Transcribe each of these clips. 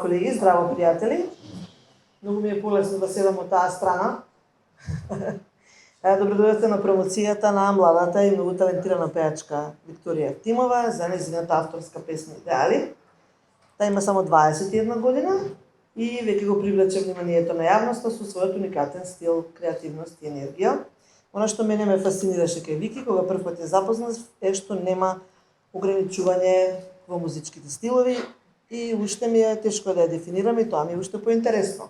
колеги, здраво пријатели. Многу ми е полесно да седам од таа страна. Добродојавте на промоцијата на младата и многу талентирана пејачка Викторија Евтимова за нејзината авторска песна Идеали. Таа има само 21 година и веќе го привлече вниманието на јавноста со својот уникатен стил, креативност и енергија. Она што мене ме фасцинираше кај Вики кога прв пат ја запознав е што нема ограничување во музичките стилови и уште ми е тешко да ја дефинирам и тоа ми е уште поинтересно.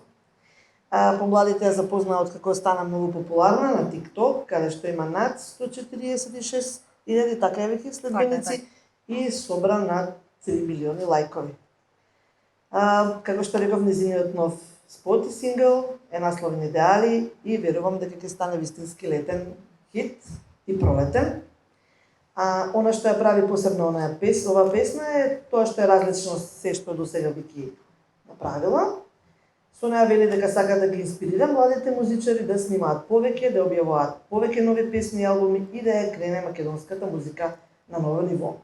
Помладите ја запознаа откако стана многу популарна на TikTok, каде што има над 146.000 така веќе следбеници и собра над 3 милиони лајкови. Како што реков, незиниот нов спот и сингл е насловен Идеали и верувам дека ќе стане вистински летен хит и пролетен. Она што ја прави посебно оваа песна е тоа што е различно се што досега Вики направила. Со неа вели дека сака да ги инспирира младите музичари да снимаат повеќе, да објавуваат повеќе нови песни и албуми и да ја крене македонската музика на ново ниво.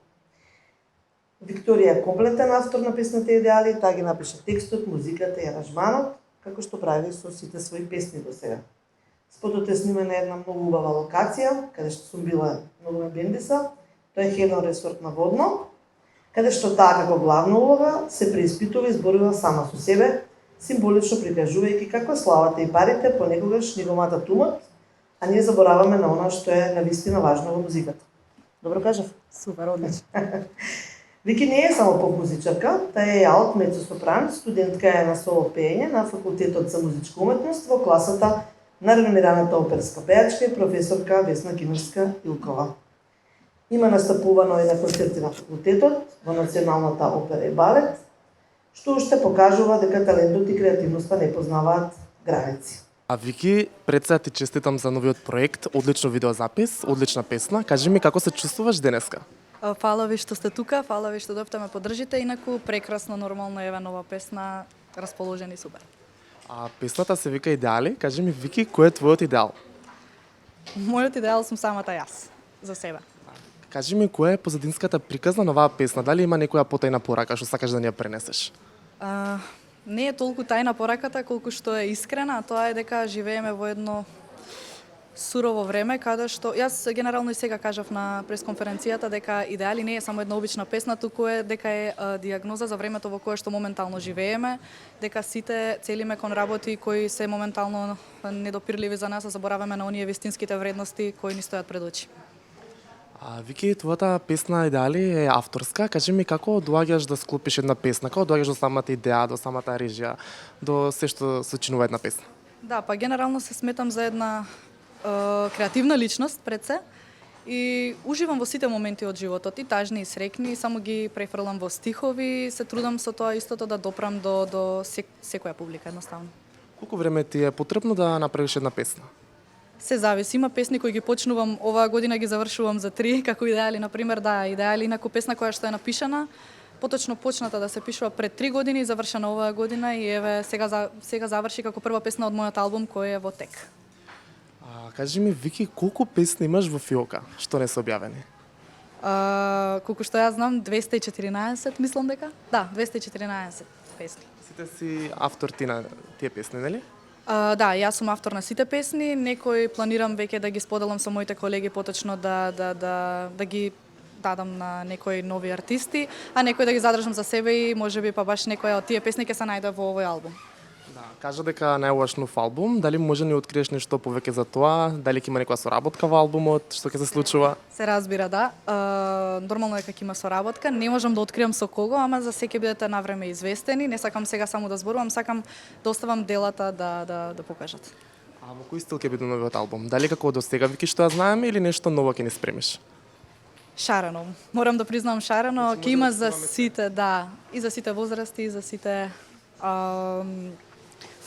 Викторија е комплетен автор на песната Идеали, таа ги напише текстот, музиката и аранжманот, како што прави со сите своји песни досега. Спотот е снимен на една многу убава локација, каде што сум била многу ме бендиса. Тоа е Хедон ресорт на Водно, каде што таа како главна улога се преиспитува и зборува сама со себе, символично прикажувајќи како славата и парите понекогаш ни го матат умот, а ние забораваме на она што е навистина важно во музиката. Добро кажав? Супер, одлично. Вики не е само поп-музичарка, таа е алт мецо-сопран, студентка е на соло пеење на факултетот за музичка уметност во класата на реномираната оперска пејачка и професорка Весна Гинерска-Илкова. Има настапувано и на концерти на факултетот, во Националната опера и балет, што уште покажува дека талентот и креативноста не познаваат граници. Вики, пред се ти честитам за новиот проект, одлично видеозапис, одлична песна. Кажи ми како се чувствуваш денеска? Фала ви што сте тука, фала ви што дојдовте ме поддржите, инаку прекрасно, нормално еве нова песна, расположени супер. Песната се вика Идеали. Кажи ми, Вики, кој е твојот идеал? Мојот идеал сум самата јас, за себе. Кажи ми, која е позадинската приказна на оваа песна? Дали има некоја потајна порака што сакаш да ни ја пренесеш? Не е толку тајна пораката колку што е искрена, тоа е дека живееме во едно сурово време каде што јас генерално и сега кажав на пресконференцијата дека Идеали не е само една обична песна, туку е дека е диагноза за времето во кое што моментално живееме, дека сите целиме кон работи кои се моментално недопирливи за нас, а забораваме на оние вистинските вредности кои ни стојат пред очи. Вики, твојата песна Идеали е авторска. Кажи ми како доаѓаш да склопиш една песна, како доаѓаш до самата идеја, до самата режија, до се што се чинува една песна? Да, па генерално се сметам за една креативна личност пред се и уживам во сите моменти од животот, и тажни и срекни, само ги префрлам во стихови, се трудам со тоа истото да допрам до секоја публика едноставно. Колку време ти е потребно да направиш една песна? Се зависи, има песни кои ги почнувам оваа година, ги завршувам за 3, како Идеали, например, да, Идеали, инаку песна која што е напишана, поточно почната да се пишува пред 3 години, завршена оваа година и еве сега заврши како прва песна од мојот албум кој е во тек. Кажи ми, Вики, колку песни имаш во фиока што не се објавени? Колку што јас знам, 214, мислам дека? Да, 214 песни. Сите си автор ти на тие песни, нели? Да, јас сум автор на сите песни, некои планирам веќе да ги споделам со моите колеги поточно да ги дадам на некои нови артисти, а некои да ги задржам за себе и можеби па баш некоја од тие песни ќе се најде во овој албум. Да, кажа дека најаваш нов албум, дали може ни откриеш нешто повеќе за тоа, дали ќе има некоја соработка во албумот, што ќе се случува? Се разбира, да. Нормално е дека има соработка, не можам да откриам со кого, ама за се ќе бидете навреме известени, не сакам сега само да зборувам, сакам да оставам делата да покажат. Во кој стил ќе биде новиот албум? Дали како до сега, Вики, што ја знаеме, или нешто ново ќе ни спремиш? Шарено. Морам да признам шарено, ќе има за сите, да, и за сите возрасти, и за сите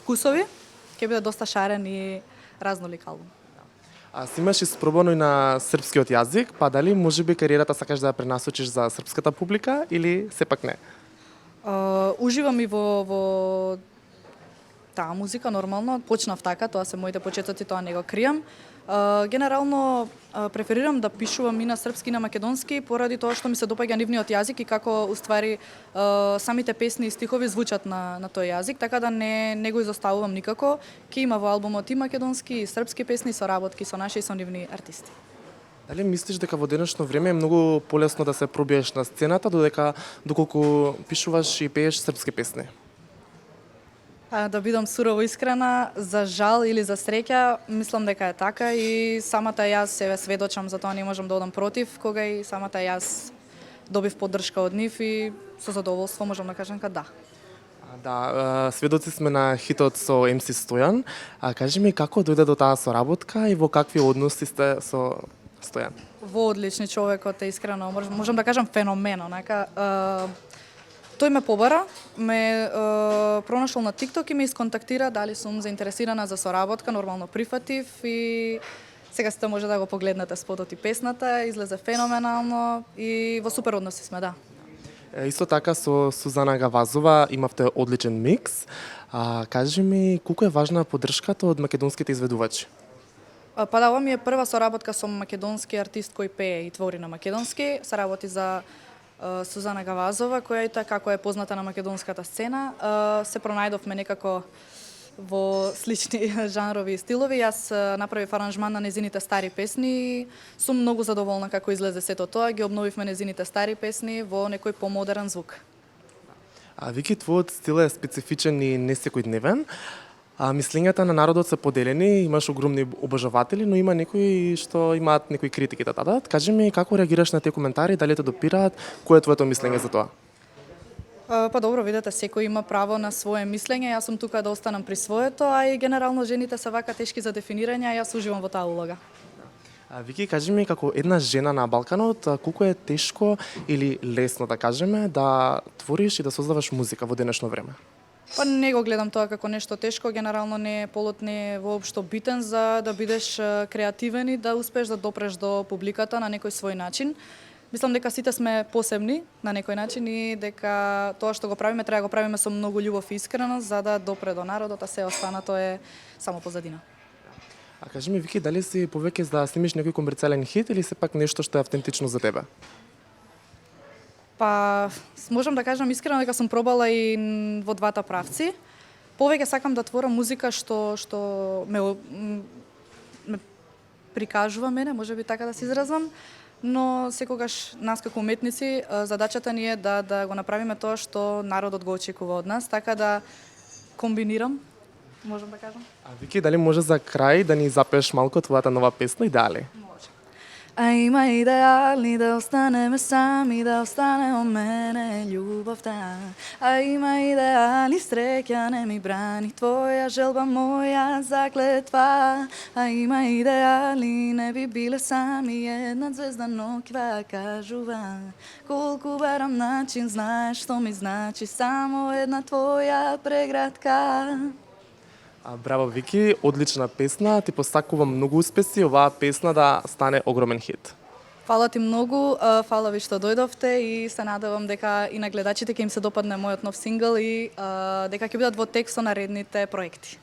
вкусови, ќе биде доста шарен и разнолик албум. Си имаш испробано и на српскиот јазик, па дали можеби кариерата сакаш да ја пренасочиш за српската публика или сепак не? Уживам и во таа музика нормално, почнав така, тоа се моите почетоци, тоа не го кријам. Генерално преферирам да пишувам и на српски и на македонски поради тоа што ми се допаѓа нивниот јазик и како уствари самите песни и стихови звучат на тој јазик, така да не го изоставувам никако. Ке има во албумот и македонски и српски песни, соработки со наши и со нивни артисти. Дали мислиш дека во денешно време е многу полесно да се пробиеш на сцената доколку пишуваш и пееш српски песни? Да бидам сурово искрена, за жал или за среќа, мислам дека е така и самата јас себе сведочам, за тоа не можам да одам против, кога и самата јас добив поддршка од нив и со задоволство можам да кажам да. Да, сведоци сме на хитот со МС Стојан. Кажи ми како дојде до таа соработка и во какви односи сте со Стојан? Во одлични човекот е, искрено, можам да кажам феномен, онака. Тој ме побара, ме пронашол на TikTok и ме исконтактира дали сум заинтересирана за соработка, нормално прифатив и сега сте може да го погледнете спотот и песната, излезе феноменално и во супер односи сме, да. Исто така со Сузана Гавазова имавте одличен микс. Кажи ми колку е важна поддршката од македонските изведувачи? Па да, ова ми е прва соработка со македонски артист кој пее и твори на македонски. Се работи за Сузана Гавазова, која и како е позната на македонската сцена. Се пронајдовме некако во слични жанрови и стилови. Јас направив аранжман на незините стари песни и сум многу задоволна како излезе сето тоа. Ги обновивме незините стари песни во некој помодерен звук. Вики, твојот стил е специфичен и не секојдневен. Мислењата на народот се поделени, имаш огромни обожаватели, но има некои што имаат некои критики да дадат. Кажи ми како реагираш на тие коментари, дали те допираат, кое е твоето мислење за тоа? Па добро, видете, секој има право на свое мислење, јас сум тука да останам при своето, а и генерално жените се вака тешки за дефинирање, а јас уживам во таа улога. Вики, кажи ми како една жена на Балканот, колку е тешко или лесно да кажеме да твориш и да создаваш музика во денешно време? Па не го гледам тоа како нешто тешко, генерално полот не е воопшто битен за да бидеш креативен и да успееш да допреш до публиката на некој свој начин. Мислам дека сите сме посебни на некој начин и дека тоа што го правиме треба да го правиме со многу љубов и искреност за да допре до народот, а се останато е само позадина. Кажи ми, Вики, дали си повеќе за да снимиш некој комерцијален хит или сепак нешто што е автентично за тебе? Па, можам да кажам искрено дека сум пробала и во двата правци. Повеќе сакам да творам музика што ме прикажува мене, можеби така да се изразам, но секогаш нас како уметници задачата ни е да го направиме тоа што народот го очекува од нас, така да комбинирам, можам да кажам. Вики, дали може за крај да ни запееш малку твојата нова песна и дали? Може. А има идеални да останеме сами, да остане од мене љубовта. А има идеални среќа не ми брани, твоја желба, моја заклетва. А има идеални не би биле сами, една звезда ноќва кажува. Колку барам начин, знаеш што ми значи, само една твоја преградка. Браво, Вики, одлична песна, ти посакувам многу успеси, оваа песна да стане огромен хит. Фала ти многу, фала ви што дојдовте и се надевам дека и на гледачите ќе им се допадне мојот нов сингл и дека ќе бидат во текст со наредните проекти.